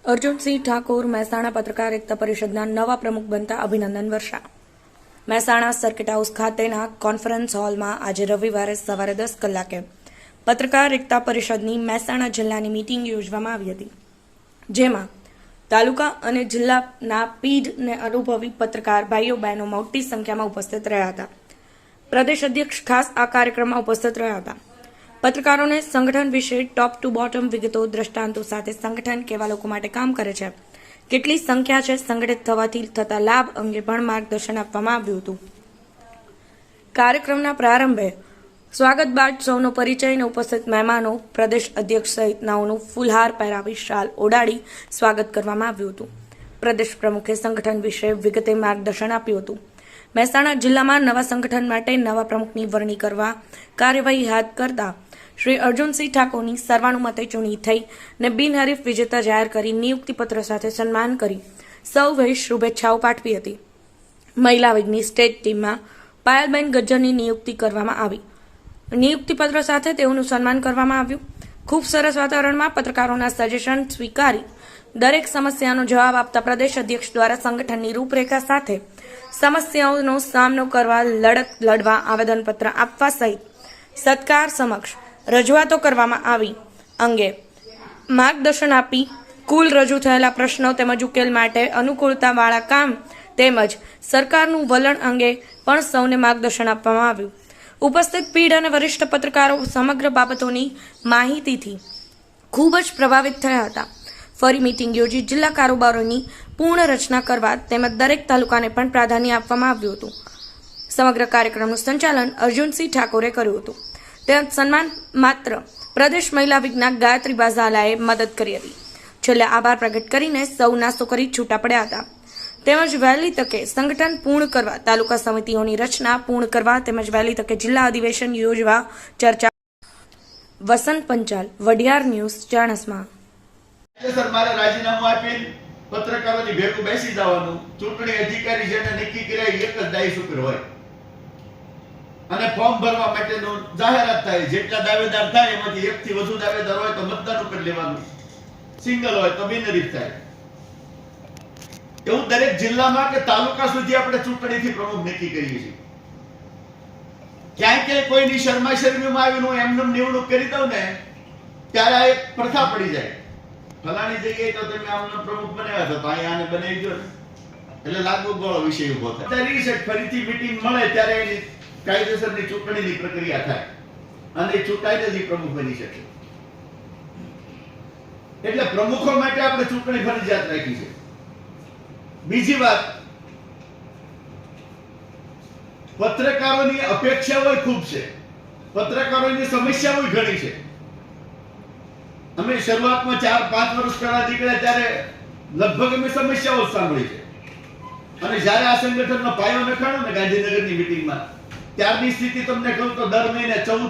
અર્જુનસિંહ ઠાકોર મહેસાણા પત્રકાર એકતા પરિષદના નવા પ્રમુખ બનતા અભિનંદન વર્ષા. મહેસાણા સર્કિટ હાઉસ ખાતેના કોન્ફરન્સ હોલમાં આજે રવિવારે સવારે 10 કલાકે પત્રકાર એકતા પરિષદની મહેસાણા જિલ્લાની મીટિંગ યોજવામાં આવી હતી, જેમાં તાલુકા અને જિલ્લાના પીઢને અનુભવી પત્રકાર ભાઈઓ બહેનો મોટી સંખ્યામાં ઉપસ્થિત રહ્યા હતા. પ્રદેશ અધ્યક્ષ ખાસ આ કાર્યક્રમમાં ઉપસ્થિત રહ્યા હતા. પત્રકારોને સંગઠન વિશે ટોપ ટુ બોટમ વિગતો, દ્રષ્ટાંતો સાથે સંગઠન કેવા લોકો માટે કામ કરે છે, કેટલી સંખ્યા છે, સંગઠિત થવાથી થતા લાભ અંગે પણ માર્ગદર્શન આપવામાં આવ્યું હતું. કાર્યક્રમના પ્રારંભે સ્વાગત બાદ સૌનો પરિચય અને ઉપસ્થિત મહેમાનો, પ્રદેશ અધ્યક્ષ સહિત નાઓનું ફૂલહાર પહેરાવી શાલ ઓડાડી સ્વાગત કરવામાં આવ્યું હતું. પ્રદેશ પ્રમુખે સંગઠન વિશે વિગતે માર્ગદર્શન આપ્યું હતું. મહેસાણા જિલ્લામાં નવા સંગઠન માટે નવા પ્રમુખની વરણી કરવા કાર્યવાહી હાથ કરતા શ્રી અર્જુનસિંહ ઠાકોરની સર્વાનુમતે ચૂંટણી થઈ ને બિનહરીફ વિજેતા જાહેર કરી નિયુક્તિપત્ર સાથે સન્માન કરી સૌએ શુભેચ્છાઓ પાઠવી હતી. મહિલા વિંગની સ્ટેટ ટીમમાં પાયલબેન ગજ્જરની નિયુક્તિ કરવામાં આવી. નિયુક્તિપત્ર સાથે તેઓનું સન્માન કરવામાં આવ્યું. ખૂબ સરસ વાતાવરણમાં પત્રકારોના સજેશન સ્વીકારી દરેક સમસ્યાનો જવાબ આપતા પ્રદેશ અધ્યક્ષ દ્વારા સંગઠનની રૂપરેખા સાથે સમસ્યાઓનો સામનો કરવા, લડત લડવા, આવેદનપત્ર આપવા સહિત સત્કાર સમક્ષ રજૂઆતો કરવામાં આવી અંગે માર્ગદર્શન આપી કુલ રજૂ થયેલા પ્રશ્નો તેમજ ઉકેલ માટે અનુકૂળતાવાળા કામ તેમજ સરકારનું વલણ અંગે પણ સૌને માર્ગદર્શન આપવામાં આવ્યું. ઉપસ્થિત પીઢ અને વરિષ્ઠ પત્રકારો સમગ્ર બાબતોની માહિતીથી ખૂબ જ પ્રભાવિત થયા હતા. ફરી મીટિંગ યોજી જિલ્લા કારોબારોની પૂર્ણ રચના કરવા તેમજ દરેક તાલુકાને પણ પ્રાધાન્ય આપવામાં આવ્યું હતું. સમગ્ર કાર્યક્રમનું સંચાલન અર્જુનસિંહ ઠાકોરે કર્યું હતું. તેમજ સન્માન માત્ર પ્રદેશ મહિલા વિજ્ઞાન ગાયત્રી બાઝાલાએ મદદ કરી હતી. છેલ્લે આભાર પ્રગટ કરીને સૌ નાસ્તો કરી છૂટા પડ્યા હતા. તેમજ વહેલી તકે સંગઠન પૂર્ણ કરવા, તાલુકા સમિતિઓની રચના પૂર્ણ કરવા તેમજ વહેલી તકે જિલ્લા અધિવેશન યોજવા ચર્ચા. વસંત પંચાલ, વડિયાર ન્યૂઝ, ચાણસ્મા. મારે રાજીનામું આપીને પત્રકારોની ભેગું બેસી જવાનું. ચૂંટણી અધિકારી જેને નક્કી કર્યા એક જ ડાયસ ઉપર હોય અને ફોર્મ ભરવા માટેનું જાહેરાત થાય. જેટલા દાવેદાર થાય એમાંથી એક થી વધુ દાવેદાર હોય તો મતદાન ઉપર લેવાનું, સિંગલ હોય તો બિનહરીફ થાય. એવું દરેક જિલ્લામાં કે તાલુકા સુધી આપણે ચૂંટણીથી પ્રમુખ નક્કી કરીએ છીએ. ક્યાંય કોઈની શરમાશરમીમાં આવીને એમને નિવડણૂક કરી દઉં ને ત્યારે આ એક પ્રથા પડી જાય. ફલાણી જગ્યાએ તો તમે આમનો પ્રમુખ બનાવ્યા છો તો અહીંયા આને બનાવી દો એટલે લાગુ ગોળો વિષય ઉભો થાય. ફરીથી મીટિંગ મળે ત્યારે એની કાયદેસરની ચૂંટણીની પ્રક્રિયા થાય અને ચૂંટાઈને જ પ્રમુખ બની શકે. એટલે પ્રમુખો માટે આપણે ચૂંટણી ફરજિયાત રાખી છે. બીજી વાત, પત્રકારોની અપેક્ષાઓ ખૂબ છે, પત્રકારોની સમસ્યાઓ ઘણી છે. અમે શરૂઆતમાં 4-5 વર્ષ પહેલા નીકળ્યા ત્યારે લગભગ અમે સમસ્યાઓ સાંભળી છે અને જ્યારે આ સંગઠનનો પાયો નખાણો ને ગાંધીનગરની મીટિંગમાં ત્યારની સ્થિતિ તમને કહું તો દર મહિને 14